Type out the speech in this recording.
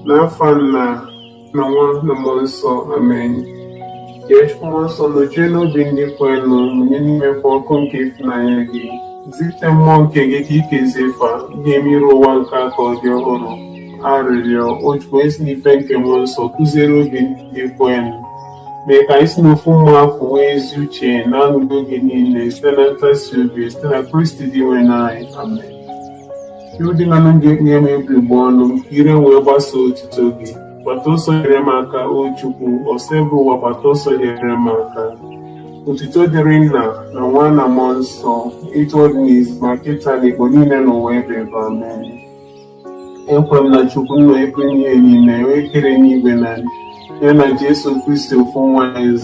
n'afọ nna na nwa na mmụọ nsọ. Amen. Ya Chukwu mmụọ nsọ nọchie n'obi ndị kwenụ, mụnye n'imekwa ọkụ nke ịfụnanya gị. Zite mmụọ nke gị ka ikezie fa ga-emere ụwa nke aka ọ dị ọhụrụ. Arịrịọ o Chukwu esi n'ife nke mmụọ nsọ kụziere obi ndị kwenụ, mee ka anyị si n'ofu mmụọ afọ nwee ezi uche na anụgo oge niile site na ntasi obi site na Kristi dị nwe n'anyị. Amen. Ndị na ndị ekpe m ebugbo ọnụ ka ire wee gbasoo otuto gị. Gbata ọsọ nyere m aka o Chukwu, ọsọ ebe ụwa gbata ọsọ nyere m aka. Otuto dịrị Nna na Nwa na Mmụọ Nsọ, etu ọ dị n'izu ma kịta na Igbo niile n'ụwa ebe ebe. Amen. Ekwe m na Chukwu nna ebe ihe niile wee kere n'igwe na ya na Jesu Kristi ofu nwa eze